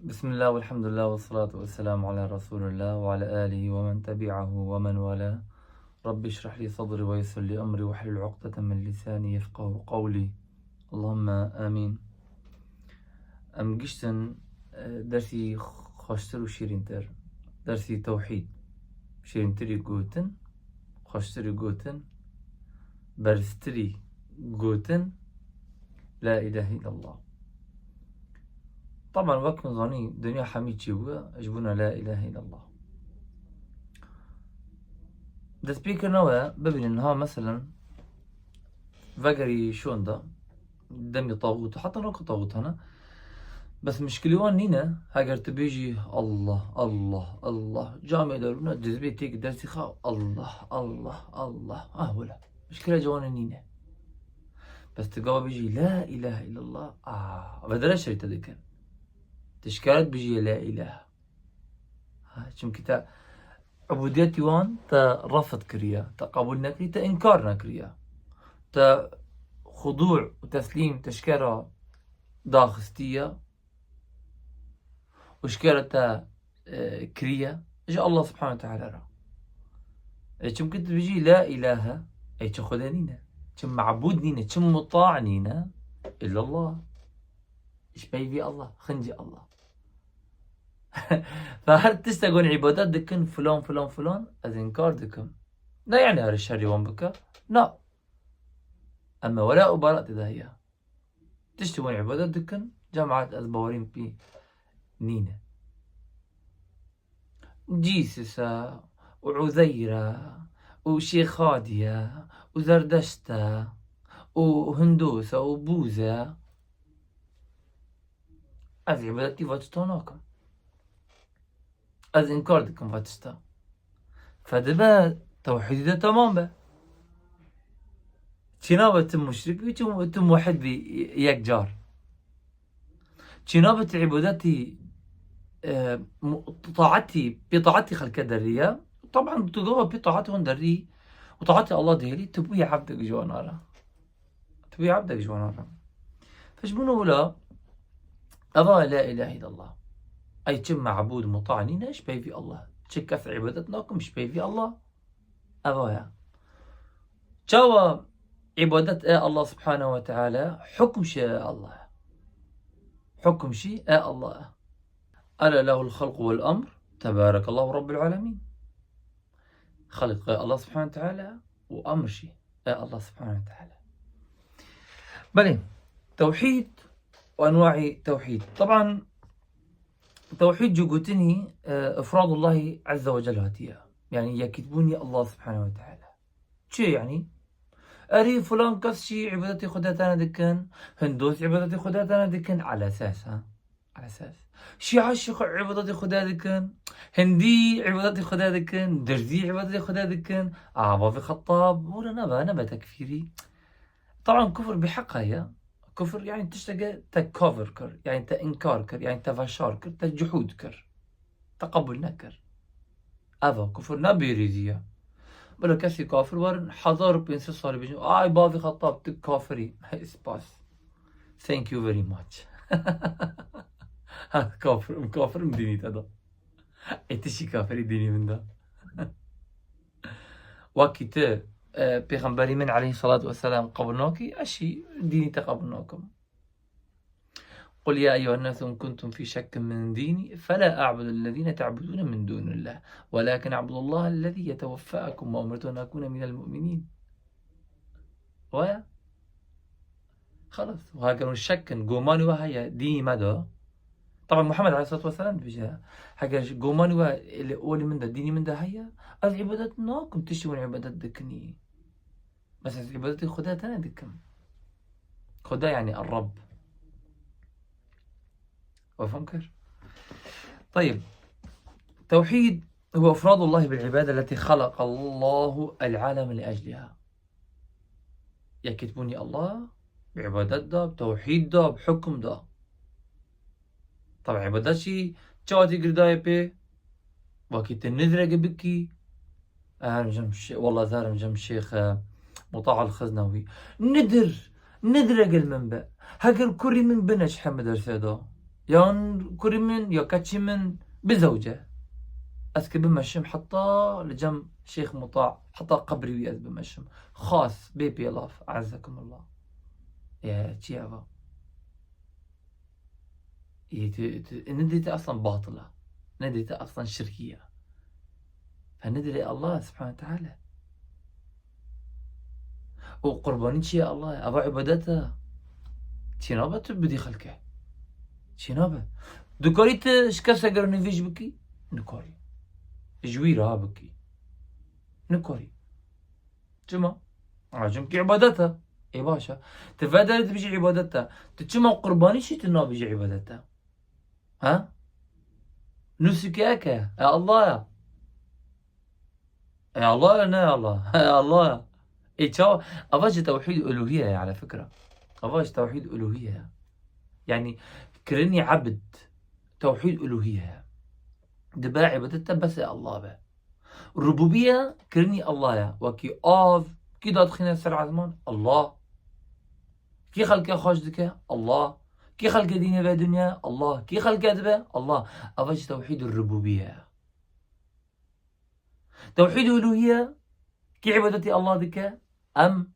بسم الله والحمد لله والصلاة والسلام على رسول الله وعلى آله ومن تبعه ومن والاه. رب اشرح لي صدري ويسر لي أمري واحلل عقدة من لساني يفقه قولي. اللهم آمين. أم جشتن درسي خوشتر وشيرينتر، درسي توحيد شيرينتري جوتن، خوشتري جوتن، برستري جوتن، لا إله إلا الله. طبعا وقت نظني دنيا حميد جوا أجبنا لا إله إلا الله. ده سبيكر نوع ببين إنها مثلا فاجري شون ده دمي طاغوت حتى لو طاغوت هنا، بس مشكلة نينا هاجر تبيجي الله الله الله جامع دارونا جذبي تيك درسي خا الله الله الله ولا مشكلة جوانا نينا، بس تقوى بيجي لا إله إلا الله بدرش شريت ذكر تشكالت بيجي لا إله شم كتا عبوديتي وان تا رفض كريا تا قبول نكري تا إنكار نكريا تا خضوع وتسليم تشكرا داخستية وشكرا كريا جاء الله سبحانه وتعالى را كم كنت بيجي لا إله أي تخذ نينا كم معبود نينا كم مطاع نينا إلا الله إيش بيبي الله خنجي الله فهل تستقون عبادات دكن فلان فلان فلان از إنكار دكم لا يعني هذا الشر يوم بك لا، أما ولاء وبراء هي تشتغل عبادات دكن جامعات أزبورين بي نينا جيسسة وعذيرة وشيخادية وزردشتة وهندوسة وبوذا از عبادتي فاتشتوناكم از إنكار دكم فاتشتا فدبا توحيد ده تمام بقى تنابة تم مشرك وتم واحد بيك جار تنابة عبادتي طاعتي بطاعتي خلق درية طبعا تقوى بطاعتهم دري وطاعتي الله ديالي تبوي عبدك جوانارا تبوي عبدك جوانارا فشبونه ولا أضاء لا إله إلا الله أي كم معبود مطاعني ناش بي في الله تشكف عبادتناكم مش بي في الله أضايا جوا عبادة الله سبحانه وتعالى حكم شيء الله حكم شيء الله ألا له الخلق والأمر تبارك الله رب العالمين خلق الله سبحانه وتعالى وأمر شيء الله سبحانه وتعالى. بلين توحيد وأنواع توحيد طبعا توحيد جوجوتني إفراد الله عز وجل هاتيا يعني يكتبوني الله سبحانه وتعالى شيء يعني أري فلان كس شي عبادتي خداتنا دكن هندوس عبادتي خداتنا دكن على أساس على أساس شي عاشق عبادتي خدا دكن هندي عبادتي خدا دكن درزي عبادتي خدا دكن بابي خطاب ولا نبا تكفيري طبعا كفر بحقها يا كفر يعني تشتغل تكفر كر يعني تإنكار كر يعني تفشار كر تجحود كر تقبل نكر هذا كفر نبيريزيا بلا كسي كافر ورن حضر بينسى صار بيجي بابي خطاب تك كافري اسباس ثانك يو فيري ماتش هذا كافر مكافر مديني هذا ايتشي كافري ديني من ده وقت بيغمبري من عليه الصلاة والسلام قبلناكي أشي ديني تقبلناكم قل يا أيها الناس إن كنتم في شك من ديني فلا أعبد الذين تعبدون من دون الله ولكن أعبد الله الذي يتوفاكم وأمرت أن أكون من المؤمنين خلاص وهكذا الشك قوماني وهي ديني مدى طبعا محمد عليه الصلاة والسلام بيجي حاجة قوماني وهي اللي أولي من ده ديني من ده هي العبادات ناكم تشتون عبادات دكني بس عبادتي خدها تانا دكم خدها يعني الرب وفهمكر. طيب توحيد هو إفراد الله بالعبادة التي خلق الله العالم لأجلها يكتبوني الله بعبادات ده بتوحيد ده بحكم ده طبعا عبادات شي جواتي قرداية بي وكيت النذرة بكي والله زارم جم الشيخ مطاع الخزنوي ندر قل منبع هاك الكوري من بنش حمد رسيدو يان كوري من يا كاتشي من بزوجة أسكي بمشم حتى لجم شيخ مطاع حتى قبري وياز بمشم خاص بيبي لاف أعزكم الله يا تشيافا ندري أصلا باطلة ندري أصلا شركية فندري الله سبحانه وتعالى وقرباني يا الله أبا عبادته تشينابة بدي خلكه تشينابة دكاريت شكاسة قرن فيش بكي نكاري جويرها بكي نكاري تما عجم كي عبادتها اي باشا تفادلت بيجي عبادتها تتشما قرباني شي تنا بيجي عبادتها ها نسكاك يا الله يا الله يا الله يا الله اي تشاو افاج توحيد الوهية على فكرة افاج توحيد الوهية يعني كرني عبد توحيد الوهية دبا عبادتها بس يا الله به الربوبية كرني الله يا وكي كي دادخينا سرعة زمان الله كي خلق خوش دكه الله كي خلق دينه في الدنيا الله كي خلق ادبه الله افاج توحيد الربوبية توحيد الالوهية كي عبادتي الله دكه ام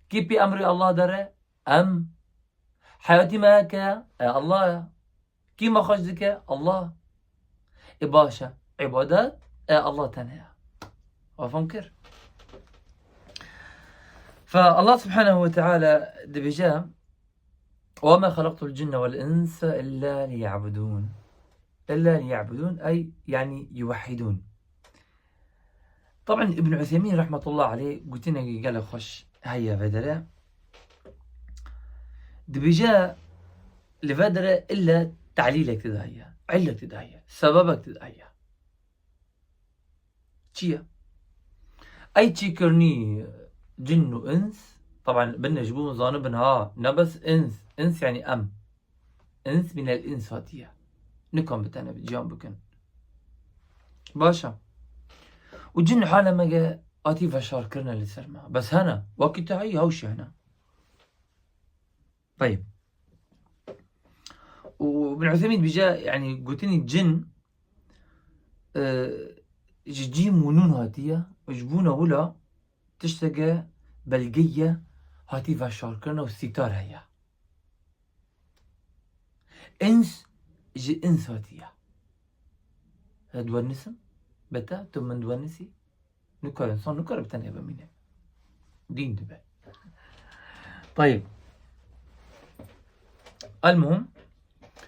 كي بي امري الله دره ام حياتي معك يا الله كي ما خوش دكه الله إباشا عبادات الله تنهى وفنكر فالله سبحانه وتعالى دبجا وما خلقت الجن والإنس إلا ليعبدون إلا ليعبدون أي يعني يوحدون. طبعا ابن عثيمين رحمة الله عليه قلت لنا قال خش هيا فدرة دبجا لفدرة إلا تعليلك تدهيا علك تدهيا سببك تدهيا تشيا أي تشيكرني جن وإنس طبعا بدنا نجيبون ظانبنها نبس إنس يعني إنس من الإنس هاتية نكون بتانا بجيان بكن باشا وجن حاله ما آتي فشار كرنا لسرما بس هنا وقت هاي هوش هنا. طيب وابن عثيمين بجا يعني قلتني الجن جيم ونون هاتية وجبونا ولا تشتقى بلقية هاتي فشار كرنا والستار هيا إنس جي إنس هاتية دوانسم بتا تم من دوانسي نكر إنسان نكر بتاني بمينه دين دبا. طيب المهم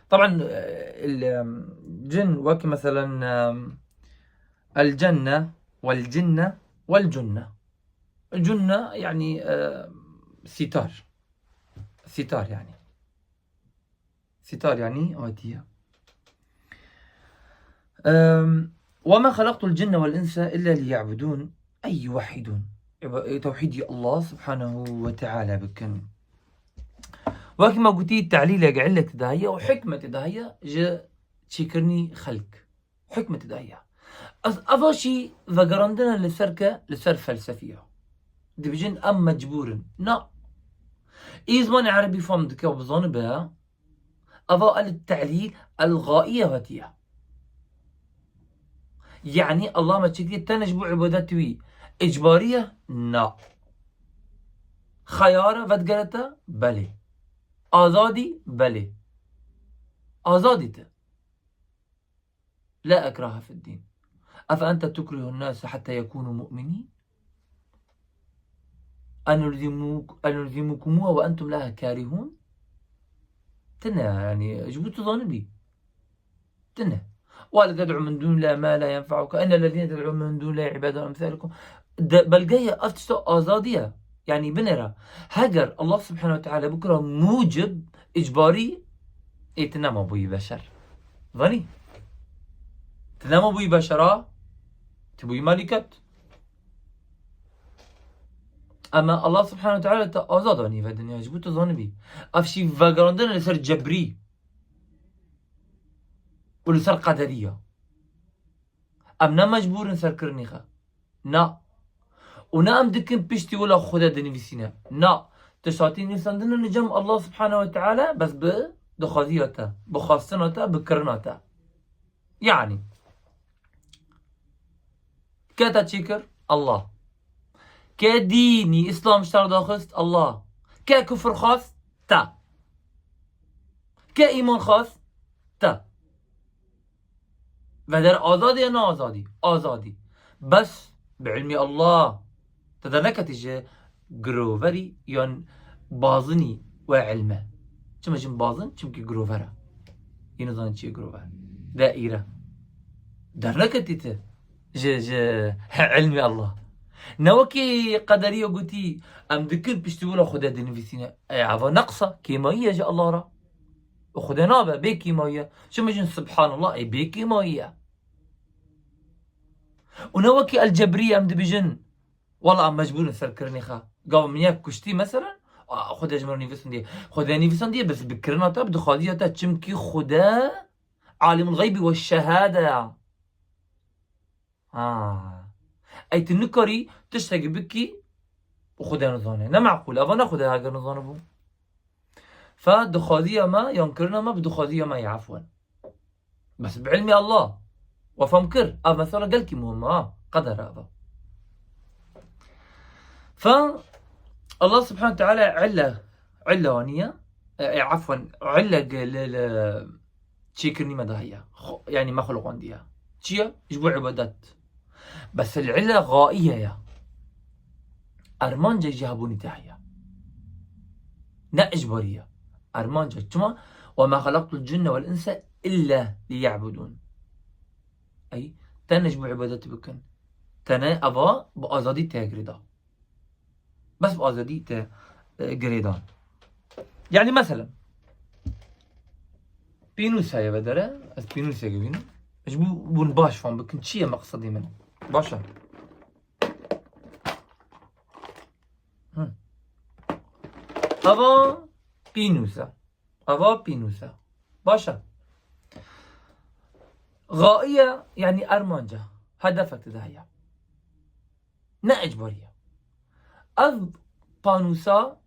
طبعا الجن وكي مثلا الجنة والجنة والجنة. الجنة يعني ستار يعني آتية. وما خلقت الجن والإنس إلا ليعبدون أي يوحدون توحيد الله سبحانه وتعالى بكن. وكما قلتي التعليل علة تداهية وحكمة تداهية جاء تشكرني خلق حكمة تداهية أفاشي فقرندنا لسر فلسفية دبجن أم مجبور نا إيزمان عربي فهمتك وبظن بها أفا التعليل الغائية هاتية يعني الله ما تشكي تنجبو عبادتي إجبارية نا خيارة فتقالتا بلي آزادي بلي آزادي لا أكره في الدين أفأنت تكره الناس حتى يكونوا مؤمنين أنلزمكموها وأنتم لها كارهون تنه يعني جبت ظانبي تنه ولا تدعو من دون الله ما لا ينفعك إن الذين تدعون من دون الله عباد أمثالكم بل جاية أفتشتو آزادية يعني بنرى هجر الله سبحانه وتعالى بكرة موجب إجباري تنام أبوي بشر ظني تنام أبوي بشرة تبوي مالكت أما الله سبحانه وتعالى آزادني في الدنيا جبت ظنبي أفشي فاقراندنا لسر جبري ولسر قدرية أمنا مجبور نسر كرنيخة نا ونا أم دكن بشتي ولا خدا دني في سينا نا تشاتين نسان دنا نجم الله سبحانه وتعالى بس دخازيته بخاصنته بكرنته. يعني كاتا تشيكر الله، كديني إسلام اشتر داخست الله، ككفر خاص تا، كإيمان خاص تا. و در آزادی یا نه آزادی؟ آزادی. بس بعلمی الله تدر نكتيجة جروفري يون بازني وعلمه. چما جن بازن چمكي جروفره ينظن چي جروفر دائرة در نكتيته ج علمي الله نوكي قدرية قوتي ام دكن بيشتغلوا خدا دنفيسينا اي عفا نقصة كيماوية جاء الله را وخدا نابا بي كيماوية چما جن سبحان الله اي بي كيماوية. ونوكي الجبرية ام دبجن والله عم مجبور نسكرني خا قام من ياك كشتي مثلا خدا جمرني نيفسون دي خدا نيفسون دي بس بكرنا تا بده خادية تشمكي خدا عالم الغيب والشهادة. اي تنكري تشتاق بكي وخدا نظانه نا معقول ابا ناخذ هاجر نظانه بو فدخادية ما ينكرنا ما بدخادية ما يعفوا بس بعلمي الله وفمكر مثلا قال كي مهمة قدر هذا. فالله سبحانه وتعالى علة وانية عفوا علة تشيكرني مداهية يعني مخلوق عندها تشيا يجبوا عبادات بس العلة غائية يا أرمان جاي جابوني تحيا نا إجبارية أرمان جاي كما وما خلقت الجن والإنس إلا ليعبدون أي تانا يجبوا عبادات بكن تانا أبا بأزادي تاقردا بس بأزادي تاقريدان. يعني مثلا بينوس هاي بدرة از بينوس يجبينو اجبو بون باش فهم بكن چيه مقصدي منه باشا أبا بينوسا باشا غائية يعني أرمانجا هدفك تدهيا نا إجبارية أذ بانوسا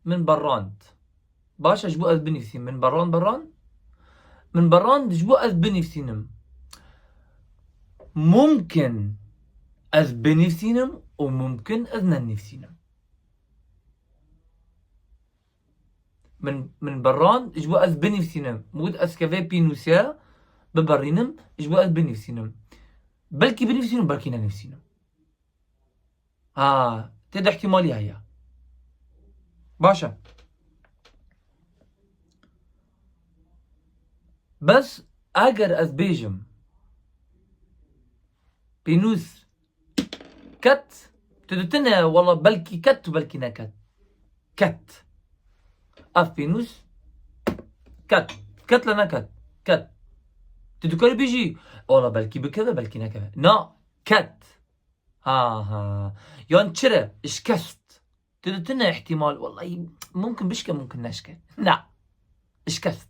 من براند باشا جبو أذ بنفسي من من براند جبو أذ بنفسينم ممكن أذ بنفسينم وممكن أذ ننفسينم من بران جبو أذ بنفسينم مود أذ كافي بينوسيا ببرينم جبو أذ بنفسينم بلكي بنفسينم بلكي ننفسينم تد احتمالي هيا باشا بس اگر از بيجم بينوس كت تدتنا والله بلكي كت وبلكي نكت كت اف بينوس كت لنا كت تذكري بيجي والله بلكي بكذا بلكي نكذا نا كت يعني تشرى اشكست تدتنا احتمال والله ممكن بشكى ممكن نشكى لا اشكست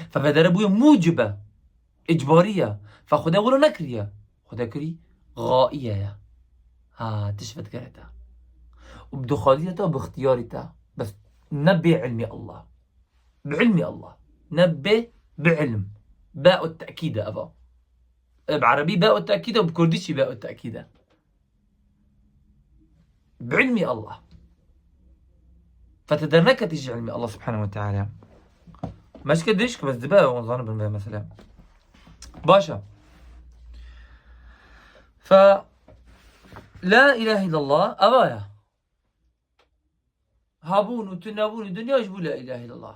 فبدر ابويا موجبة اجبارية فخدا ولا نكرية خدا كري غائية تشفت قريتها وبدخاليتها وباختيارتها بس نبي علمي الله بعلمي الله نبي بعلم باء التأكيد أبا بعربي باء التأكيد وبكرديشي باء التأكيد بعلمي الله فتدرنك تيجي علمي الله سبحانه وتعالى مش كديش بس دبا ونظن بالماء مثلا باشا ف لا إله إلا الله أبايا هابون وتنابون الدنيا يجبوا لا إله إلا الله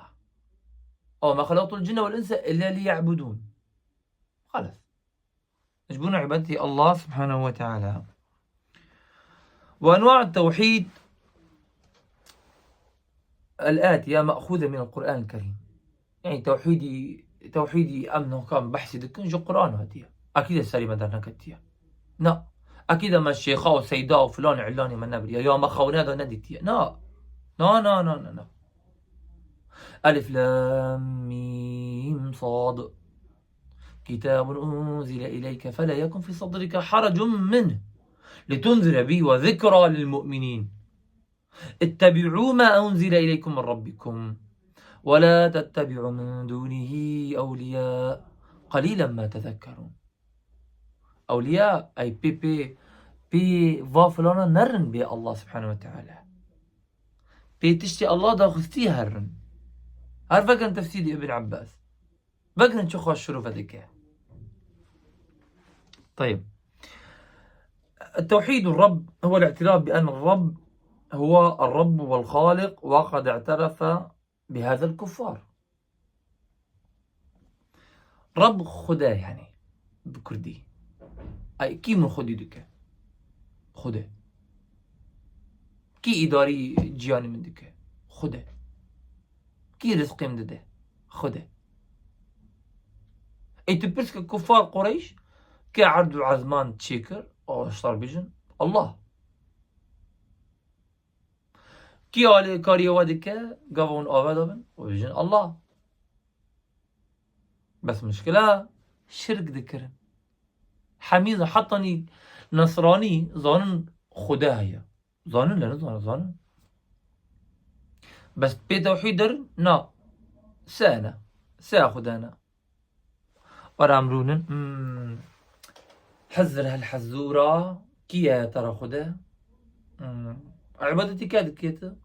أو ما خلقت الجن والإنس إلا ليعبدون خلاص يجبون عبادتي الله سبحانه وتعالى. وأنواع التوحيد الآتية مأخوذة من القرآن الكريم يعني توحيدي أمن وكان بحثي دكن جو قرآن هاتية أكيد السليمة دارنا كتية لا أكيد ما الشيخة وسيدة وفلان علاني من نبريا يا ما خونا دا نديتية لا ألف لام ميم صاد كتاب أنزل إليك فلا يكن في صدرك حرج منه لتنذر به وذكرى للمؤمنين اتبعوا ما أنزل إليكم من ربكم ولا تتبعوا من دونه أولياء قليلا ما تذكرون. أولياء أي بي فافلانا نرن بي الله سبحانه وتعالى بي تشتي الله دا خستي هرن هر فكرن تفسير ابن عباس فكرن شو خوش شروف هذيك. طيب التوحيد الرب هو الاعتراف بأن الرب هو الرب والخالق، وقد اعترف بهذا الكفار. رب خدا يعني بكردي أي كي من خدي دكه خدا، كي إداري جياني من دكه خدا، كي رزقي من ده خدا. اي تبرسك كفار قريش كي عرضوا عزمان تشيكر او اشتر بيجن الله، كي على كاريا ودكه قافون آبادابن وبيجن الله. بس مشكلة شرك ذكرن حميزة حطني نصراني ظانن خدا هي ظانن لنا ظانن بس بتوحيد نا سانا خدانا ورامرونن حزر هالحزورة كي يا ترى خدا عبادتي كاد كيتا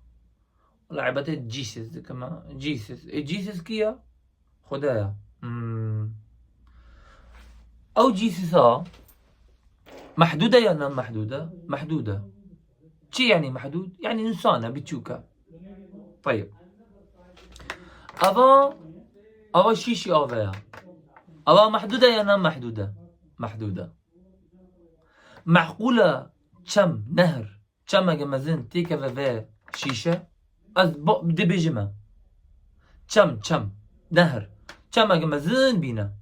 ولا عبادتي جيسس كما جيسس كيا خدايا أو جيسسا محدودة يا نام محدودة شي يعني محدود يعني إنسانة بتشوكا. طيب أبا شيشي أوفيا أبا محدودة يا نام محدودة معقولة كم نهر كم جمازين تيكا في شيشة أز بدي بيجمع كم نهر كم جمازين بينا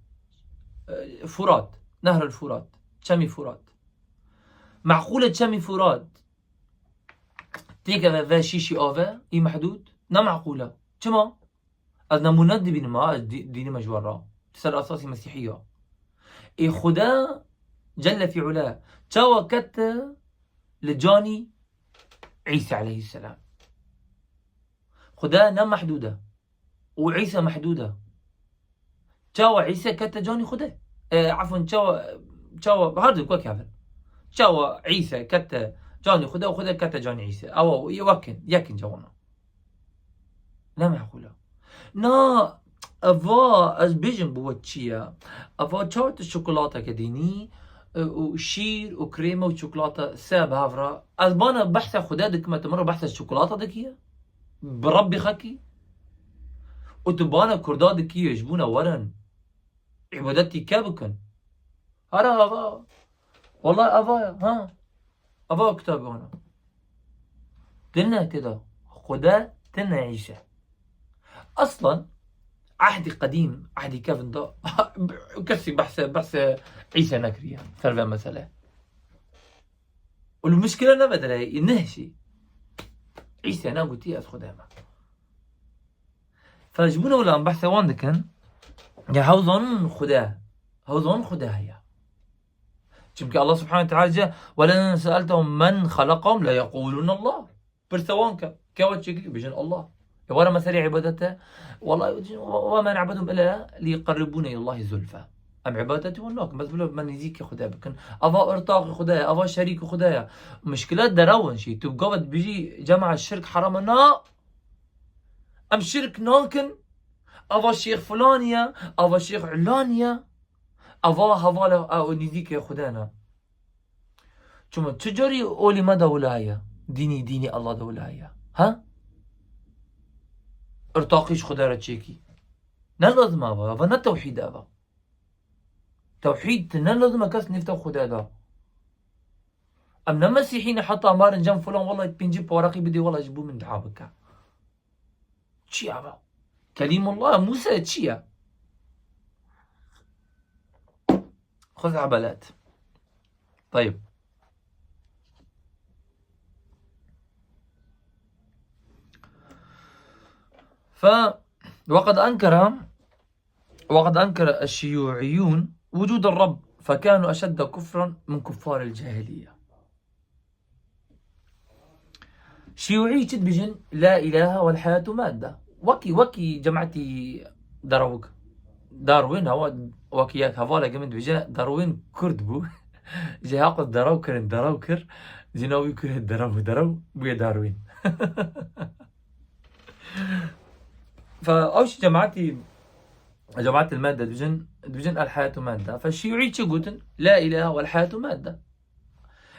فرات نهر الفرات كمي فرات معقولة كمي فرات تيكا في شيشي أوفا إي محدود نا معقولة كما أزنا مناد بين ما ديني مجورة تسر أساسي مسيحية إي خدا جل في علاه توا كتا لجاني عيسى عليه السلام خدا نا محدودة وعيسى محدودة توا عيسى كتا جاني خدا عفوا توا هذا كوك هذا توا عيسى كتا جاني خدا وخدا كتا جاني عيسى أو يكن جوانا لا معقولة نا أفا أزبيجن بوتشيا أفا تشارت الشوكولاتة كديني وشير وكريمة وشوكولاتة ساب هافرا أزبانا بحث خدا دك ما تمر بحث الشوكولاتة دكية بربي خكي وتبانا كردا دكية يجبونا ورن عبادتي كابكن هرا أفا والله أفا كتاب هنا تلنا كده خدا تلنا عيسى اصلا عهدي قديم عهدي كيفن ده كسي بحث عيسى نكريا ثرفا مسألة والمشكلة نبدأ ينهشي عيسى أنا قلت يا خدامة فجبونا ولا بحث وان كان يا هوزون خدا هي شبك الله سبحانه وتعالى جاء ولن سألتهم من خلقهم لا يقولون الله برثوانك كوات شكل بجن الله ورا مثل عبادته والله وما نعبدهم الا ليقربونا الى الله زلفى ام عبادته ونوك بس بلو من يزيك خدايا بكن افا ارتاق خدايا افا شريك خدايا مشكلات دراون شي تبقى بيجي جماعه الشرك حرامنا ام شرك ناكن افا شيخ فلانيا افا شيخ علانيا افا هفالا او نزيك خدانا ثم تجري اولي ما دولايا ديني الله دولايا ها ارتاقيش خدا را تشيكي نه لازم آوا و نه توحید آوا توحید نه لازم کس نفتا خدا دا ام نه مسیحین حتی امار جنب فلان والله بنجي بورقي بدي والله جيبوه من دعابك چی آوا كليم الله موسى چيا خذ عبالات. طيب وقد أنكر الشيوعيون وجود الرب فكانوا أشد كفرا من كفار الجاهلية. شيوعي بجن لا إله والحياة مادة وكي جماعتي داروين هوا وكيات هوالا جمد بجا داروين كرد بو جا هاقل دراوكر جناوي كره درو بويا داروين فأوش جماعة المادة دبجن الحياة مادة. فالشيوعي تشقوتن لا إله والحياة مادة.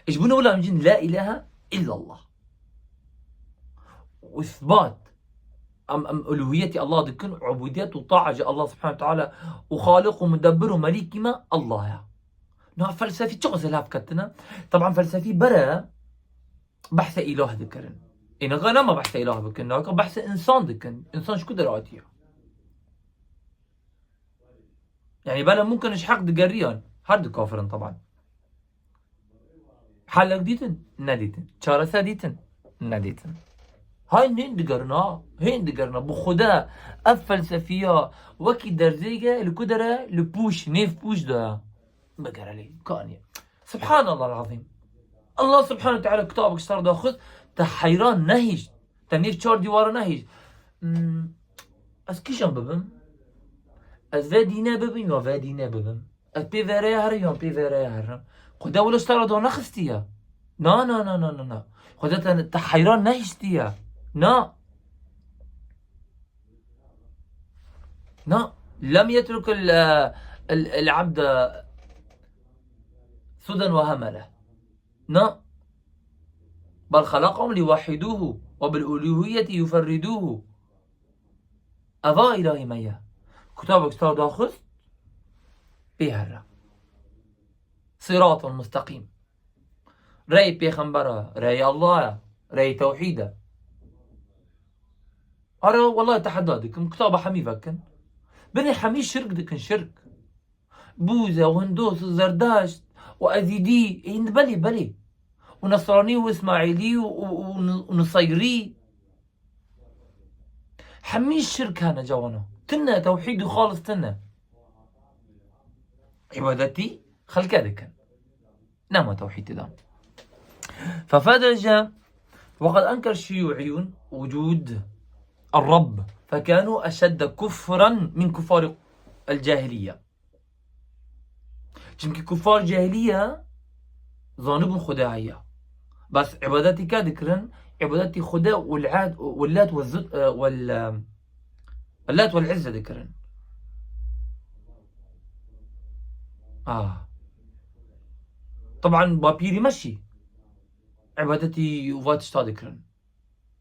إيش بنو ولا مجن لا إله إلا الله وإثبات أم ألوهية الله دكن عبودية وطاعة الله سبحانه وتعالى وخالق ومدبر ومليك ما الله يا نوع فلسفي شغل لها بكتنا. طبعا فلسفي برا بحث إله ذكرن إن غنا ما بحث إله بكن بحث إنسان ذكن إنسان شو قدر عاتيه يعني بلا ممكن إيش حق دقريان هاد كافرن طبعا حلق ديتن نديتن شارسة ديتن نديتن هاي هين دقرنا بخدا الفلسفية وكي درزيجة الكدرة لبوش نيف بوش ده بقر عليه كانية. سبحان الله العظيم. الله سبحانه وتعالى كتابك اشتر داخل تحيران نهيج تنيف شار ديوار نهيج از كيشان ببم از فادينا ببم يا فادينا ببم از بيفري هريان بيفري هرم خدا ولا اشتر دا نخستيا نا خدا تحيران نهيجتيا نا لم يترك العبد سدى وهمله بل خلقهم ليوحدوه وبالألوهية يفردوه أضاء إلهي مياه كتابك استوى داخل بيهرة صراط المستقيم رأي بيخنبرة رأي الله رأي توحيده أرى والله تحدادكم كتابة حميفكن بني حمي شرك دكن شرك بوذا وهندوس وزرداشت وأزيدي هند بلي ونصراني وإسماعيلي ونصيري حمي الشرك هنا جوانا تنا توحيد خالص تنا عبادتي خلق دكن نعم توحيد دام. ففدج وقد أنكر الشيوعيون وجود الرب فكانوا أشد كفرا من كفار الجاهلية. چونكي كفار الجاهلية ظانبون خداعية بس عبادتي كذكرن عبادتي خدا والعاد واللات واللات والعزة ذكرن طبعا بابيري مشي عبادتي وفاتشتا ذكرن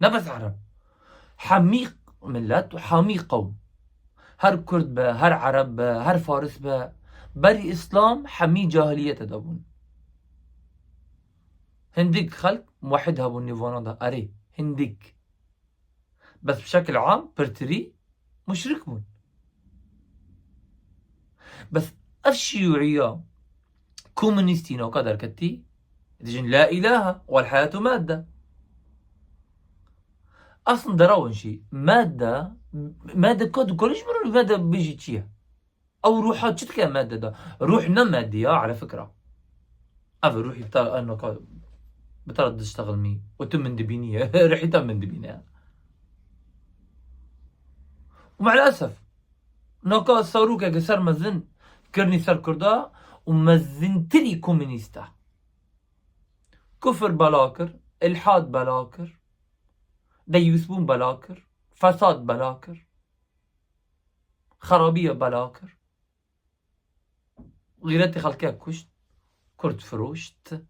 نفس عرب حميق ملت وحميق قوم هر كرد با هر عرب با هر فارس با بري اسلام حمي جاهلية تدابون هنديك خلق موحدها بو النيفانا دا اري هنديك بس بشكل عام برتري مشرك بون بس الشيوعية كومونيستين وقدر كتي تجن لا إله والحياة مادة اصلا دراون شيء ماده كود كلش مرة ماده بيجي تشيها او روحات شتك ماده ده روحنا ماديه على فكره روحي بتاع انه بترد تشتغل مي وتم من دبينيه ريحتها من دبينيه ومع الاسف نوكا صاروكا قصر مزن كرني سر كردا ومزنتري كومونيستا كفر بلاكر الحاد بلاكر ديوسبون بلاكر فساد بلاكر خرابية بلاكر غيرتي خلقها كشت كرد فروشت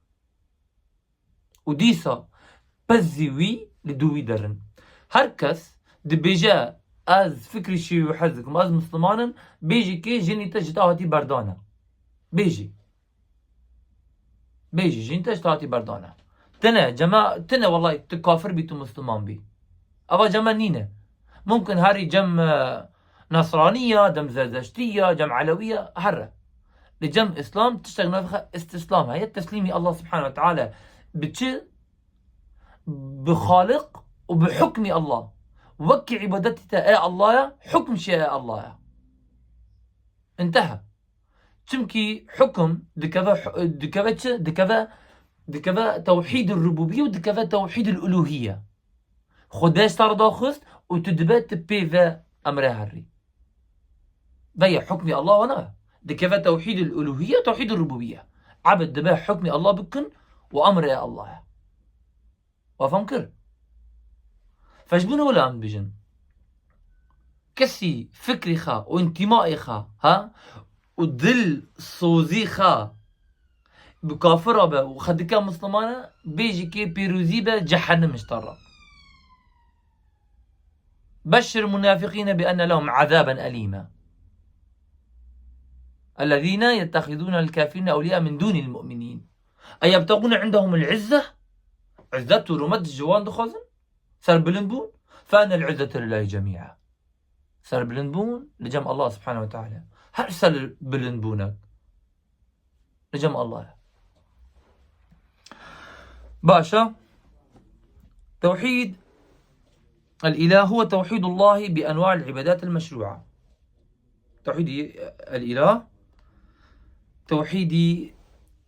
وديسا بزيوي لدوي درن هركس دبيجا از فكري شي وحزكم از مسلمانا بيجي كي جيني تجتاهتي بردانا بيجي جيني تجتاهتي بردانا تنا جماعة تنا والله تكافر بي تو مسلمان بي أبا جماعة نينا ممكن هاري جم نصرانية جم زرزشتية جم علوية هرة لجم إسلام تشتغل نفخة استسلام هي تسليمي الله سبحانه وتعالى بتشي بخالق وبحكمي الله وكي عبادتي تا الله حكم شيء الله انتهى تمكي حكم دكذا توحيد الربوبية ودكذا توحيد الألوهية خداش ترى داخست وتدبات بيفا أمرها هري بيا حكمي الله وانا دي كيف توحيد الألوهية توحيد الربوبية عبد دبا حكمي الله بكن وأمر يا الله وفهمكر فجبون ولا عم بجن كسي فكري خا وانتمائي خا ها ودل صوزي خا بكافرة با وخدكا مسلمانة بيجي كي بيروزي با جحنم اشترى بشر المنافقين بأن لهم عذابا أليما الذين يتخذون الكافرين أولياء من دون المؤمنين أي يبتغون عندهم العزة عزة رمد الجوان دخوزن سر بلنبون فأن العزة لله جميعا سر بلنبون لجمع الله سبحانه وتعالى هل سر بلنبونك لجمع الله باشا توحيد الإله هو توحيد الله بأنواع العبادات المشروعة توحيد الإله توحيدي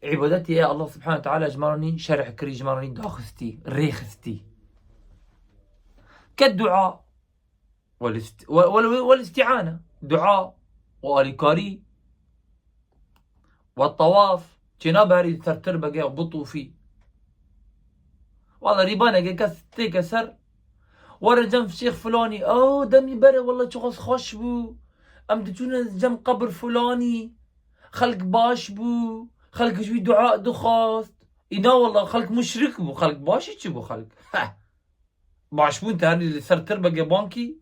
عبادتي يا الله سبحانه وتعالى جمرني شرح كري جمرني داخستي ريخستي كالدعاء والاستعانة دعاء والكاري والطواف جناب هاري ترتر بقى وبطو فيه والله ريبانا كاستي كسر ورا جنب شيخ فلاني اوه دمي برا والله شخص خوش بو ام تجونا جنب قبر فلاني خلق باش بو خلق شوي دعاء دخاست انا والله خلق مشرك بو خلق باشي شو بو خلق باش بو انت هاني اللي سر تربقى بانكي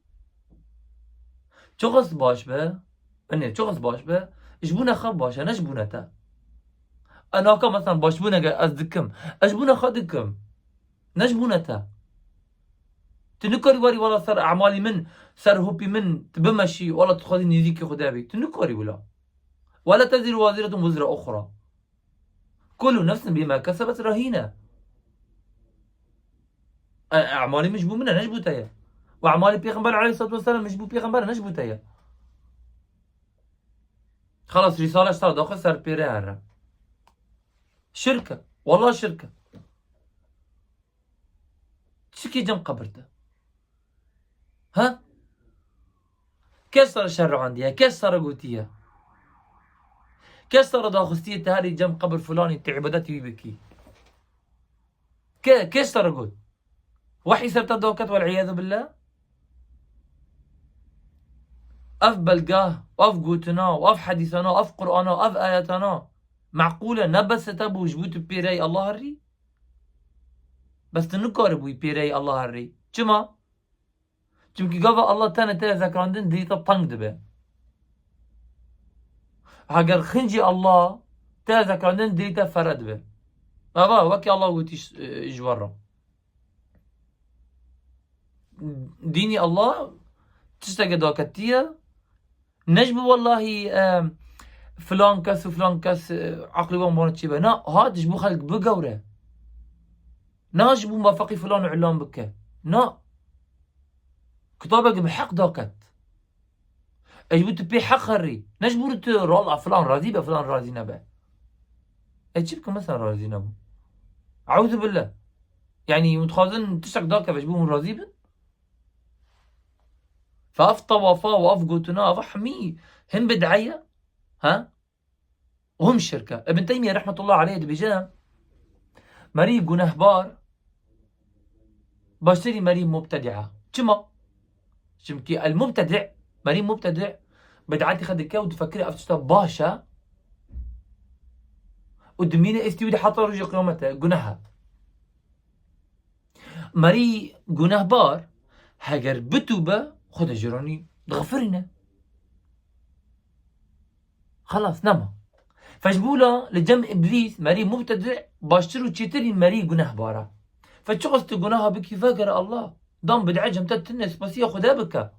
شخص باش به اني شخص باش به اجبونا خاب باش انا اجبونا تا انا كا مثلا باش بونا ازدكم اجبونا خادكم نجبونا تا تنكري واري والله صار اعمالي من صار هوبي من تبمشي والله تخذيني يزيكي خدابي تنكري ولا تزر وازرة وزر أخرى كل نفس بما كسبت رهينة أعمالي مجبو منها نجبو تايا وأعمالي بيغمبر عليه الصلاة والسلام مجبو بيغمبر نجبو تايا خلاص رسالة اشترى داخل صار بيري هرا شركة والله شركة شكي جم قبرته ها كيف صار الشر عندي كيف صار قوتيها كيف صار داخستي تهاري جم قبر فلاني تعبدتي بكي كيف صار قوت وحي صرت دوكت والعياذ بالله اف بلقاه واف قوتنا واف حديثنا واف قرآنا واف آياتنا معقولة نبس تبو جبوت بيري الله هري بس تنكر بوي بيري الله هري چما چمكي قفا الله تانا تا ذكراندن ديتا طنق دبه هاگر خنجي الله تا ذكراندن ديتا فرد به بابا وكي الله وتيش جوارا ديني الله تشتاق دوكتية نجب والله فلان كس وفلان كس عقلي وان بانت شبه نا هاد جبو خلق بقورة نا جبو موافقي فلان وعلان بك نا كتابك بحق دوكت اجبو تبي حق هري نجبو رالع فلان راضي به فلان راضي نبه اجيبكم مثلا راضي نبو اعوذ بالله يعني متخاذن تشتاق دوكت اجبو راضي به فاف طوافا واف قوتنا فحمي هم بدعية ها وهم شركة ابن تيمية رحمة الله عليه دبجان مريم جنهبار باشتري مريم مبتدعة كما شمكي المبتدع مريم مبتدع بدعتي خدك وتفكري افتشتا باشا ودمينة استيودي حتى رجع قيامته جنها مري جنهبار هاجر بتوبة خد جراني غفرنا خلاص نما فجبولا لجمع ابليس مري مبتدع باشترو تشتري مري جناه بارا فتشغلت جناها بكي فاقر الله دام بدعجم تتنس بس ياخذها بك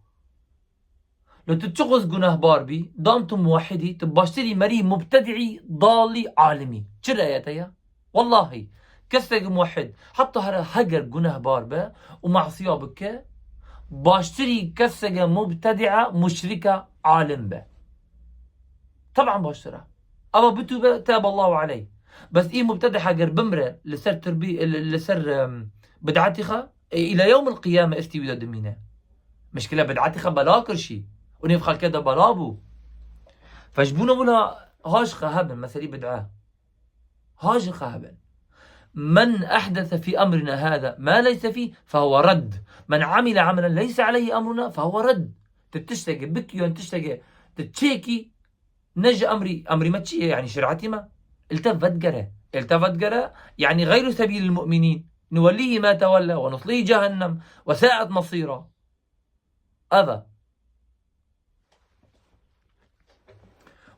لو تتشغل جناه باربي دامتم موحدي تباشتري مري مبتدعي ضالي عالمي شرايتها والله كسر موحد حتى هجر جناه باربا ومعصيه بك باشتري كسجة مبتدعة مشركة عالم به طبعا باشترها أما بتوبة تاب الله عليه بس إيه مبتدع حجر بمرة لسر تربي لسر بدعتها إلى يوم القيامة استوي دمينه مشكلة بدعتي بلا كرشي ونفخل كذا بلابو فجبونا ولا هاش خهبن مثلي بدعة هاش خهبن من أحدث في أمرنا هذا ما ليس فيه فهو رد من عمل عملا ليس عليه أمرنا فهو رد تتشتكي بكيون تشتكي تتشيكي نج أمري ما تشي يعني شرعتي ما التفت قرة يعني غير سبيل المؤمنين نوليه ما تولى ونصليه جهنم وساءت مصيره هذا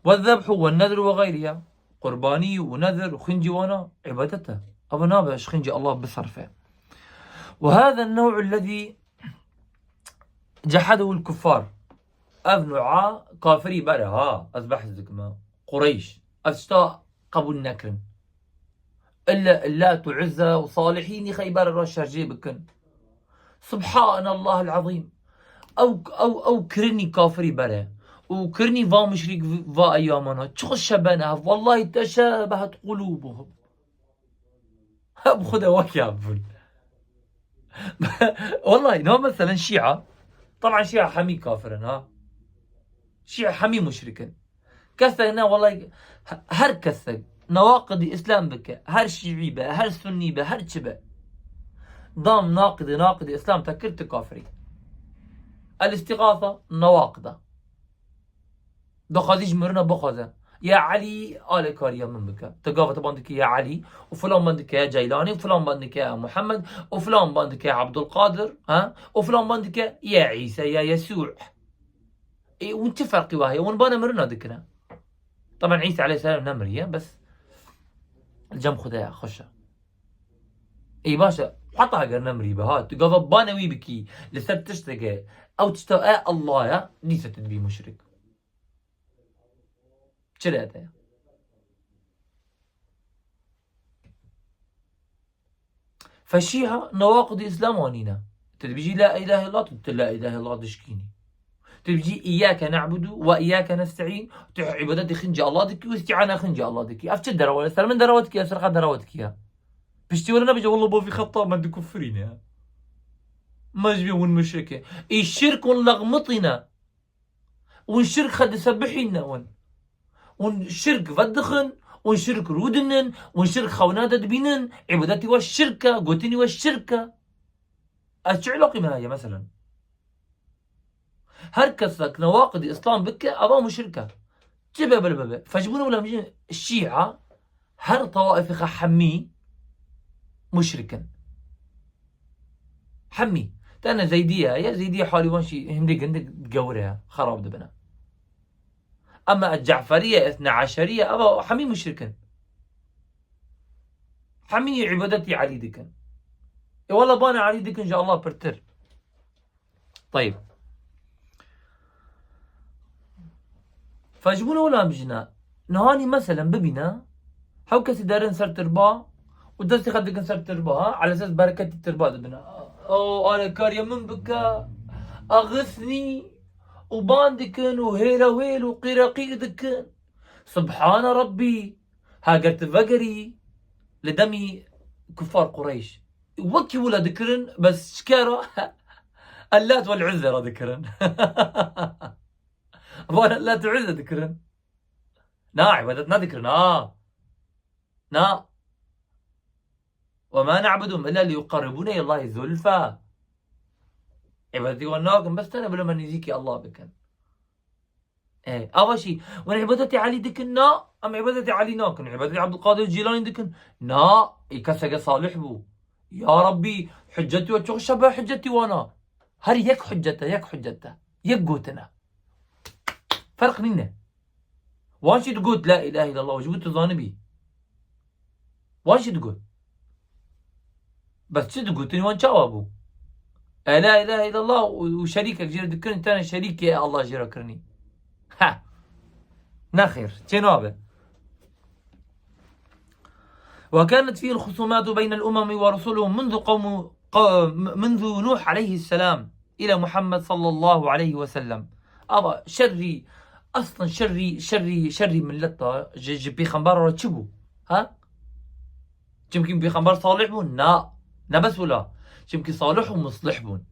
والذبح والنذر وغيرها قرباني ونذر وخنجي وانا عبادته أبا نابش خنجي الله بصرفه وهذا النوع الذي جحده الكفار أذنعا كافري برها أذبح الزكما قريش أفشتا قبول نكرن إلا اللات وعزة وصالحين خيبر الرشاجي بكن سبحان الله العظيم أو كرني كافري بره وكرني فا مشرك فا أيامنا تخش شبانها والله تشابهت قلوبهم بخذها وكيابل والله نو مثلا شيعة طبعا شيعة حمي كافرا ها شيعة حمي مشركا كثنا والله هر كثق نواقض الإسلام بك هر شيعي به هر سني به هر شبه ضام ناقض الإسلام تكرت كافري الاستغاثة نواقضة دخازيج مرنا بخازة يا علي آل كاريا من بك تقافة بندك يا علي وفلان بندك يا جيلاني وفلان بندك يا محمد وفلان بندك يا عبد القادر ها وفلان بندك يا عيسى يا يسوع إيه وانت فرقي وهي ونبانا مرنا ذكرنا طبعا عيسى عليه السلام نمرية بس الجم خدها خشة اي باشا حطها قر نمري بهات تقافة بانوي بكي لسه تشتغل او تشتغل الله يا ليس تدبي مشرك شريتها فالشيعة نواقض الإسلام وانينا تبيجي لا إله إلا الله تقول لا إله إلا الله دشكيني تبيجي إياك نعبد وإياك نستعين عبادتي خنجي الله دكي واستعانة خنجي الله دكي أفتش الدروات سر من درواتك يا سرقة درواتك يا بشتي ولا نبي والله بو في خطاب ما بدك كفرين يا ما جبي ون مشركة الشرك ونلغمطنا والشرك خد يسبحينا ونشرك فدخن ونشرك رودنن ونشرك خونادة دبينن عبادتي والشركة قوتني والشركة أش علاقة ما هي مثلا هركسك نواقض الإسلام بك أبا مشركة جبه بالبابا فجبونا ولا مجين الشيعة هر طوائف حمي مشركا حمي تانا زيدية يا زيدية حالي وانشي هندق تقورها خراب دبنا أما الجعفرية 12 أبا حمي مشركا حمي عبادتي علي دكن والله بانا علي دكن إن شاء الله برتر طيب فجبونا ولا مجنا نهاني مثلا ببنا هاو كسي دارين سر تربا ودرسي خدك سر تربا على أساس بركة التربا دبنا أو أنا كاريا من بكا أغثني وباندكن وهيلا ويل وقيرقي دكن سبحان ربي هاجرت فقري لدمي كفار قريش وكي ولا ذكرن بس شكارة اللات والعزة را ذكرن وانا اللات والعزة ذكرن نا عبادتنا ذكرن نا وما نعبدهم الا ليقربونا الى الله زلفى عبادتي وناكم بس انا بلا ما نجيكي الله بكن ايه اول شيء وانا عبادتي علي دكن نا ام عبادتي علي ناكن عبادتي عبد القادر الجيلاني دكن نا يكسق صالح بو يا ربي حجتي وتشوف شبه حجتي وانا هل يك حجته يك قوتنا فرق منا وانشي تقول لا اله الا الله وجبت ظانبي وانشي تقول بس شد قلتني وان شاوابو لا اله الا الله وشريكك جير ذكرني تاني شريكي يا الله جير ذكرني ها نخير جنابه وكانت فيه الخصومات بين الامم ورسلهم منذ نوح عليه السلام الى محمد صلى الله عليه وسلم ابا شري اصلا شري من لطه جي خنبار تشبو ها يمكن بخنبار صالح بون نا بس ولا يمكن صالح ومصلح بون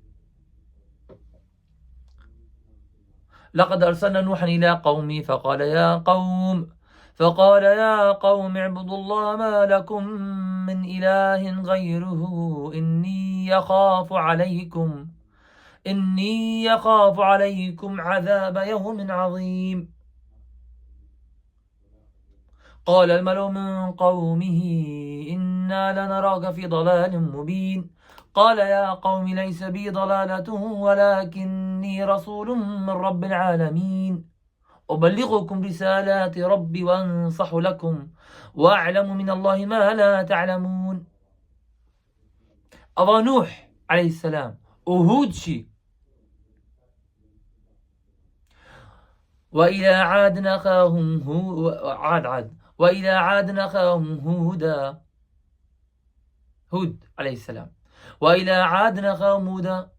لقد أرسلنا نوحا إلى قومه فقال يا قوم اعبدوا الله ما لكم من إله غيره إني يخاف عليكم عذاب يوم عظيم. قال الملأ من قومه إنا لنراك في ضلال مبين. قال يا قوم ليس بي ضلالة ولكني رسول من رب العالمين أبلغكم رسالات ربي وأنصح لكم وأعلم من الله ما لا تعلمون. أبا نوح عليه السلام وهود شي. وإلى عاد أخاهم وإلى عاد أخاهم هود عليه السلام. وإلى عاد أخاهم هودا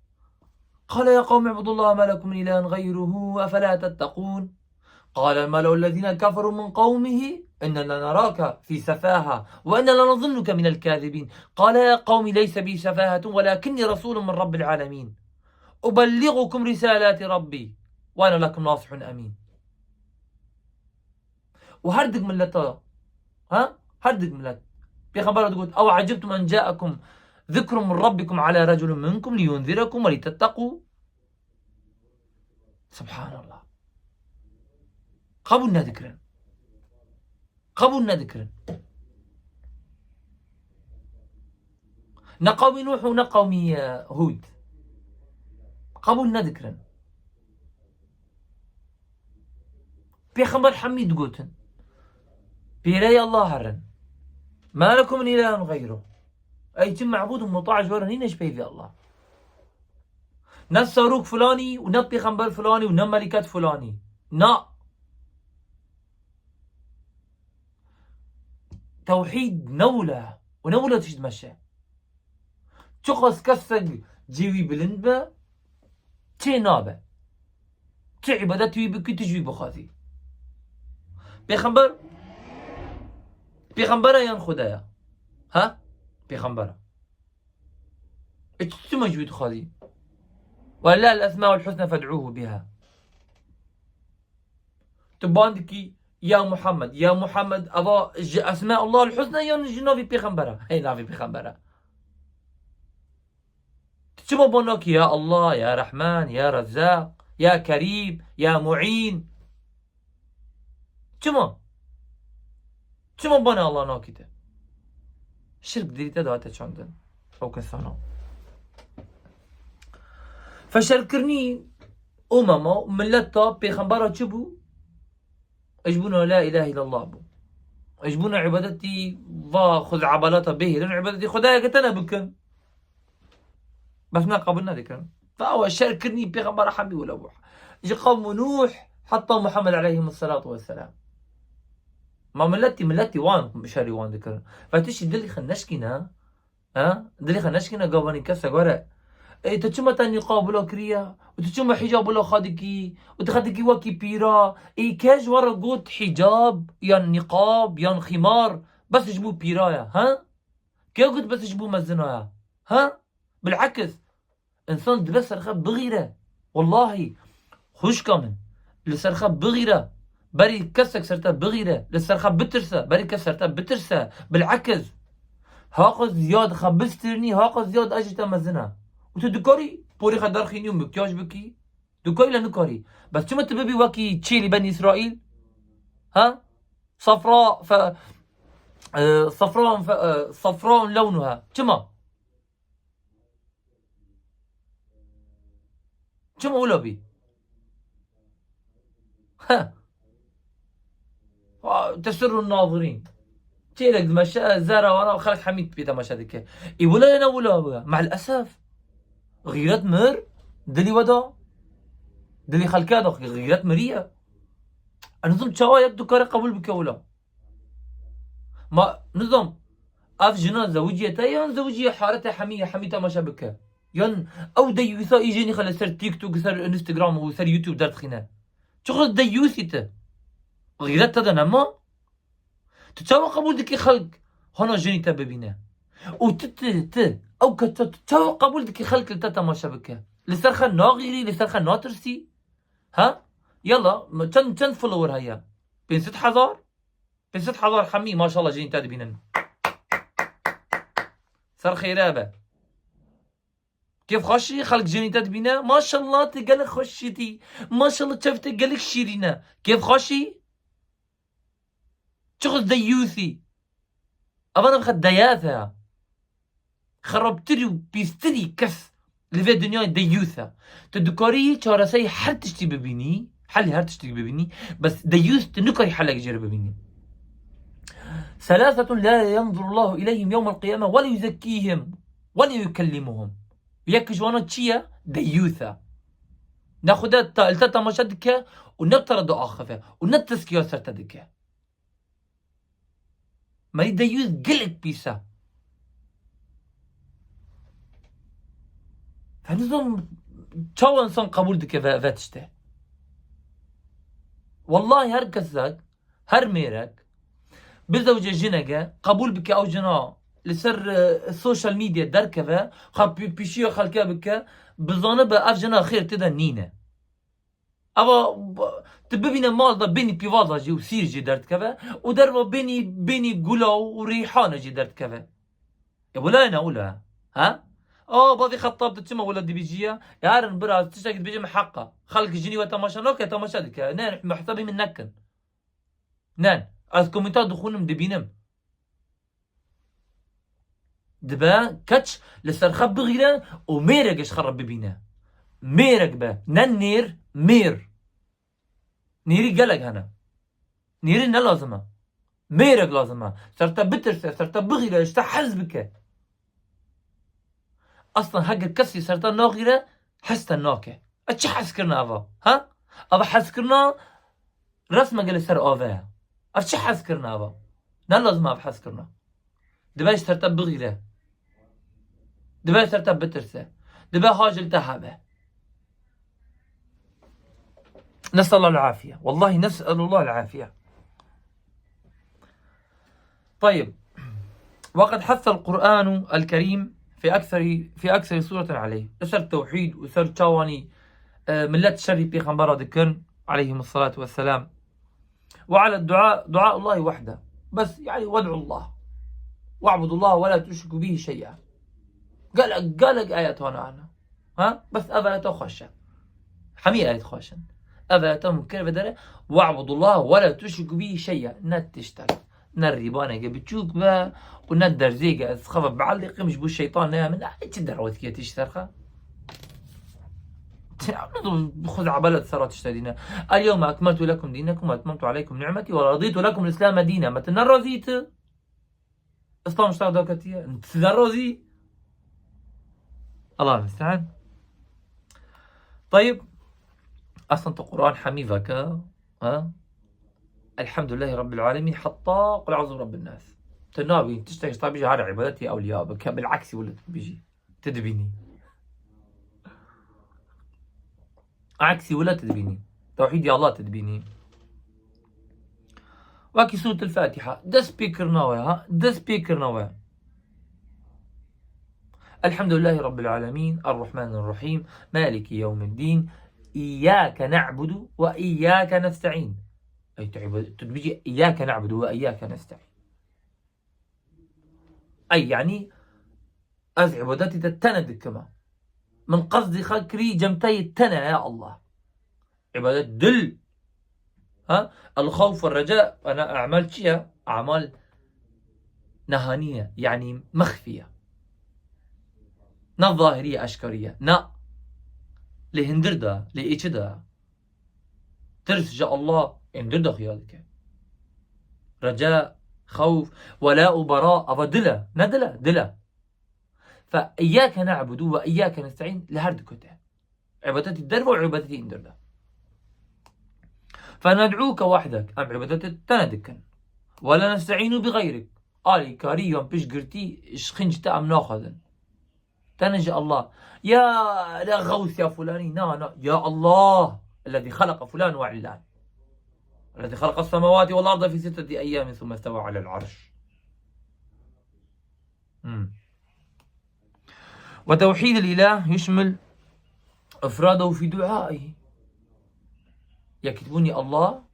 قال يا قوم اعبدوا الله ما لكم من إله غيره أفلا تتقون. قال الملأ الذين كفروا من قومه إننا لنراك في سفاهة وإنا لنظنك من الكاذبين. قال يا قوم ليس بي سفاهة ولكني رسول من رب العالمين أبلغكم رسالات ربي وأنا لكم ناصح أمين. وهردق ملته هردق ملت بيخبر تقول أو عجبتم أن جاءكم ذكر من ربكم على رجل منكم لينذركم ولتتقوا. سبحان الله. قبلنا ذكرا نقوم نوح ونقوم هود قبلنا ذكرا بيخبر حميد قوتن بيري الله هرن ما لكم من إله غيره أي تم معبود مطاع جوارا نينش بيفي الله ناس صاروخ فلاني ونب بيخبر فلاني ونم ملكات فلاني توحيد ونولة تشتمشى تخص كسق جيوي بلندبا تي نابا تي عبادة توي بكي تجوي بخاذي بيخنبرا يان خدايا بيخنبرا اتشتم جوي خاذي ولا الأسماء الحسنى فادعوه بها. تباندكي يا محمد أبا أسماء الله الحسنى يا نافي بيخنبرا هي نافي بيخنبرا تشما بونك يا الله يا رحمن يا رزاق يا كريم يا معين تشما بنا الله ناكيته شرك ديتا دواتا چاندن او كسانا فشركرني أمما ملتا بيخنبرا چبو اجبونا لا إله إلا الله بو اجبونا عبادتي خذ عبالاتها به لأن عبادتي خدايا قتنا بكن بس ما قبلنا ذكرا. فهو شركرني بيغمبر حمي ولا بوح اجي قوم نوح حتى محمد عليهم الصلاة والسلام ما ملتي وان مشاري وان ذكرا. فتشي دلي خنشكنا قاباني كسا قرأ اي تشما تاني قابلو كريا وتشما حجاب ولا خادكي وتخادكي واكي بيرا اي كاج ورا قوت حجاب يان نقاب يان خمار بس جبو بيرايا كيف قلت بس جبو مزنايا بالعكس انسان دبس سرخه بغيره والله خوش كامن لسرخه بغيره بري كسك سرته بغيره لسرخه بترسه بري كسرته بترسه بالعكس هاقو زياد خبسترني هاقو زياد اجتا مزنه وتو دكاري بوري خدار خيني ومكياج بكي دكاري لنكاري بس شو ما تببي واكي تشيلي بني اسرائيل صفراء صفراء لونها شما ولا بي تسر الناظرين تيلك مشى زارا وانا وخلك حميد بيتا مشى ديك ولا انا ولا مع الاسف غيرت مر دلي ودا دلي خلكادو غيرت مريا النظام تشاوا يبدو كاري قبول بك ولا ما نظام اف جنا زوجية يان زوجية حارتها حميتا مشى بك يان او ديوثا يجيني خلى سر تيك توك سر انستغرام وسر يوتيوب دارت خينا شغل ديوثيته غيرت هذا نما تتساوى قبول ديكي خلق هنا جيني تببينه او تتساوى قبول ديكي خلق لتتا ما شبكه لسرخة ناغيري لسرخة ناترسي يلا كم فولور هيا؟ بين 6000 بين 6000 حمي ما شاء الله جايين تدبينن صار خيرابه كيف خشي خلق جايين تدبينا ما شاء الله تقلق خشيتي ما شاء الله شفت قلق شيرينا كيف خشي شغل ديوثي أبانا بخد دياثة خربتري وبيستري كف اللي في الدنيا ديوثة تدكاري شارسي هر تشتي ببيني حلي هر تشتي ببيني بس ديوث تنكري حلق جرب ببيني 3 لا ينظر الله إليهم يوم القيامة ولا يزكيهم ولا يكلمهم وياك جوانا تشيا ديوثة ناخذ التاتا مشادك ونبترد آخفة ونتسكيو سرتدك ما يديوث قلق بيسا فنظام شو انسان قبول دك فاتشته والله هر كسك هر ميرك بزوجة جنقة قبول بك او جنا لسر السوشيال ميديا دركفة خب بيشيو خلقها بك بظانب اف جنا خير تدا نينة ابا تببينا مال دا بيني بيفاضة جي وسير جي درت كفة ودربا بيني قلو وريحانة جي درت كفة يا ولا انا ولا ها باضي خطاب تتسمى ولا دي بيجيه يارن براز تشتاق بيجي محقه خلق جيني وتماشا نوكا تماشا دك نان محسبي من نكن نان از كومنتات دخولهم دبينم دبا كاتش لسر خب غيره وميرق اش خرب ببينا ميرق با نان نير مير نيري قلق هنا نيري نا لازمه ميرق لازمه صرت بترسه صرت بغيره اشتا حزبك اصلا حق الكسي صرت ناغيره حستا ناكه اتش حسكرنا افا ها افا حسكرنا رسمه قال سر افا اتش حسكرنا افا نا لازم افا حسكرنا دباش صرت بغيره دباش صرت بترسه دبا هاجل تهابه نسأل الله العافية والله نسأل الله العافية طيب وقد حث القرآن الكريم في أكثر سورة عليه أسر التوحيد وسر تشاواني ملات شري بيغمبر ذكرن عليهم الصلاة والسلام وعلى الدعاء دعاء الله وحده بس يعني وادعوا الله واعبدوا الله ولا تشركوا به شيئا قالك آيات هنا ها بس أفلا تخشى حمي آيات خاشن أفلا تمكن بدره واعبدوا الله ولا تشركوا به شيئا نتشتري نريبانا بتشوك با وندر زيقة خفف بعلق مش بو الشيطان نعم ايش الدعوة كي تشترخها خذ عبالة صارت تشترينا اليوم أكملت لكم دينكم وأتممت عليكم نعمتي ورضيت لكم الإسلام دينا ما تنرزيت إسلام اشتغل دوكتية انت تنرزي الله المستعان طيب أصلا القرآن حميفك ها الحمد لله رب العالمين حتى قل أعوذ برب الناس تنابي تشتغل طبيعي على عبادتي أولياء بالعكس ولا بيجي تدبيني عكسي ولا تدبيني توحيد يا الله تدبيني واكي سورة الفاتحة ده سبيكر نوى ها ده سبيكر نوى الحمد لله رب العالمين الرحمن الرحيم مالك يوم الدين إياك نعبد وإياك نستعين أي تدبيجي إياك نعبد وإياك نستعين أي يعني أز عبادتي تتند كما من قصدي خكري جمتي التنا يا الله عبادة دل ها الخوف والرجاء أنا أعمال شيء أعمال نهانية يعني مخفية نا ظاهرية أشكرية نا لهندردا لإيشدا ترسج الله اندردا خيالك رجاء خوف ولاء براء أفضلا ندلا دلا فإياك نعبد وإياك نستعين لهردكته عبادتي الدرب وعبادتي اندردا فندعوك وحدك أم عبادتي تندكن ولا نستعين بغيرك آلي كاري يوم بيش قرتي شخنجت أم ناخذن تنجي الله يا لا غوث يا فلاني نا يا الله الذي خلق فلان وعلان الذي خلق السماوات والأرض في 6 أيام ثم استوى على العرش وتوحيد الإله يشمل إفراده في دعائه يكتبوني الله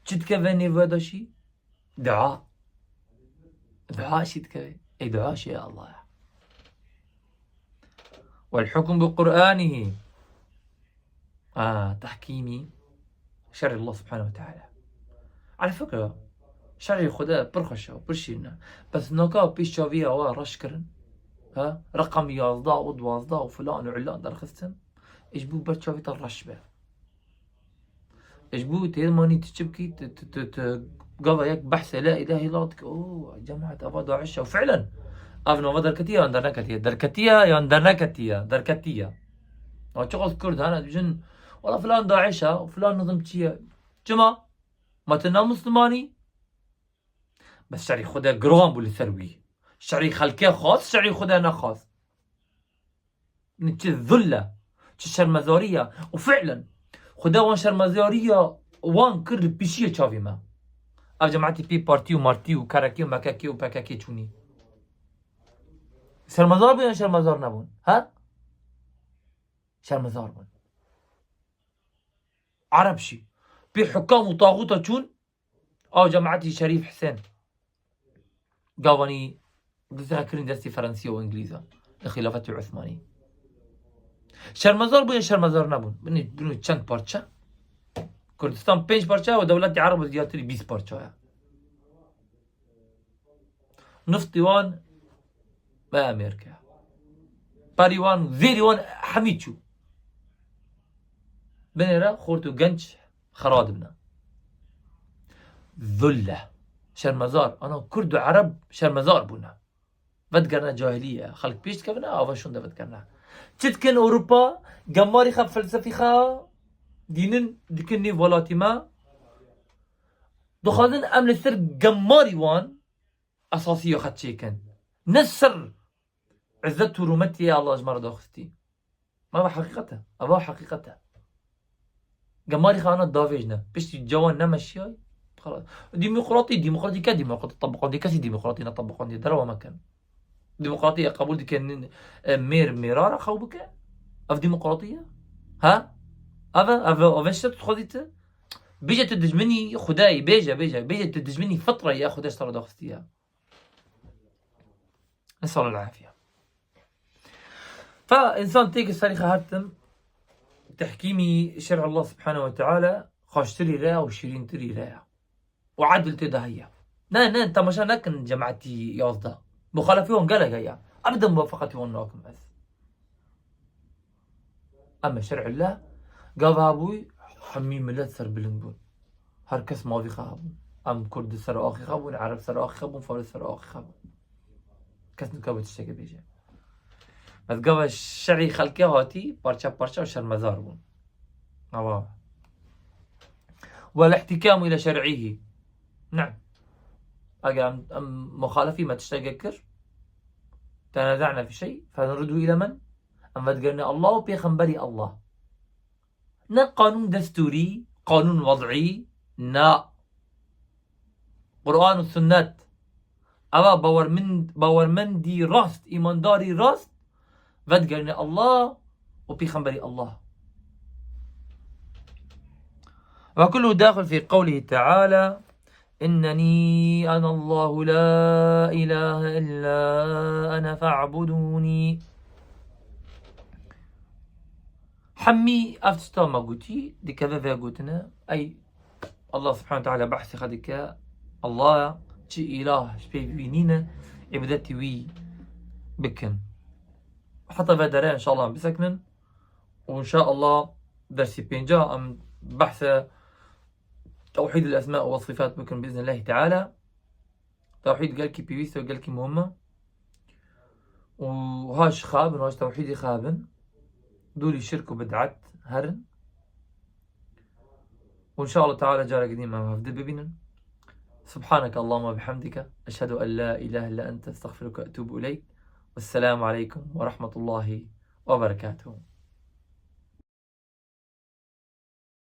چت كفاني فاداشي دعاء شيت كفي اي دعاء يا الله. والحكم بقرآنه تحكيمي شرع الله سبحانه وتعالى. على فكرة شرع خدا برخشة وبرشينا بس نوكا بيش شافيا رشكرن رقم 11 و12 وفلان وعلان درخستن ايش بو برشافي الرشبة ايش بو تيرماني تشبكي قضى ياك بحث لا اله الا الله اوه جماعة ابا عشة وفعلا افنو دركتيا دركتيا شغل كرد انا بجن والله فلان داعشة وفلان نظمتيا جماعة ما تنا مسلماني بس شرعي خدا جرام بول ثروي شرعي خلقه خاص شرعي خدا انا خاص نتش الذلة الشرمزارية وفعلا خدا وان شرمزارية وان كر بيشيه شافي ما اف جماعتي بي بارتي ومارتي وكاراكي ومكاكي وباكاكي تشوني شرمزار بون شرمزار نبون شرمزار بون عربشي بي حكام وطاغوتا تشون او جماعتي شريف حسين قاواني ذاكرين درسي فرنسية وانجليزا الخلافة العثمانية شرمزار بون شرمزار نبون بنو چند پارچه كردستان 5 پارچه و دولت عرب زیاتری 20 پارچه نفطي وان با امريكا باري وان زيري وان حميتشو بنيرا خورتو جنش خرادبنا ذلة شرمزار انا كرد وعرب شرمزار بونا بدقرنا جاهلية خلق بيشت كفنا او شون ده بدقرنا تتكن اوروبا جماري خب فلسفي خا دينن دكني فولاتي ما دخلن امن السر جماري وان اساسية خد شيكن نسر عزت ورمتي يا الله اجمر داختي ما بحقيقتها ابا حقيقتها جماري خانات دافجنا بيشتي جوان نمشي خلاص ديمقراطي كديمقراطي طبقون دي كاسي ديمقراطي نطبقون دي دروا مكان ديمقراطية قبول دي كان ميرارة خوبك اف ديمقراطية افا شت خذيته بيجا تدجمني خداي بيجا تدجمني فترة يا خداي اشترى داختيها نسأل الله العافية. فإنسان تيك السريخة هاتم تحكيمي شرع الله سبحانه وتعالى خاشتري رايا وشيرين تري رايا وعدل تدهيا نان تماشا نكن جماعتي يازدا مخالفيهم قال جايا ابدا موافقتي وناكم بس اما شرع الله قال ابوي حمي ملت سر بلنبون هركس ما في خابون ام كرد سر اخي خابون عرب سر اخي خابون فارس سر اخي خابون كس نكابت الشيء بيجي بس قال الشرعي خلقه هاتي بارشا وشرمزار بون والاحتكام الى شرعه نعم أم مخالفي ما تشتغكر تنازعنا في شيء فنرد إلى من؟ أم فدقرنا الله وبيخنبري الله نا قانون دستوري قانون وضعي نا قرآن والسنة أبا باور من دي راست إيمان داري راست فدقرنا الله وبيخنبري الله وكله داخل في قوله تعالى إنني أنا الله لا إله إلا أنا فاعبدوني حمي أفتشتا ما قلتي دي كذا ذا قلتنا أي الله سبحانه وتعالى بحث خدك الله شي إله شبي بينينا إبداتي وي بكن حتى بدرا إن شاء الله بسكنن وإن شاء الله درسي بينجا أم بحث توحيد الأسماء والصفات بكم بإذن الله تعالى. توحيد قالكي بيويسة وقالكي مهمة وهاش خابن وهاش توحيدي خابن دولي شرك وبدعت هرن وإن شاء الله تعالى جارة قديمة ما هفدب بينا. سبحانك اللهم وبحمدك أشهد أن لا إله إلا أنت استغفرك وأتوب إليك والسلام عليكم ورحمة الله وبركاته.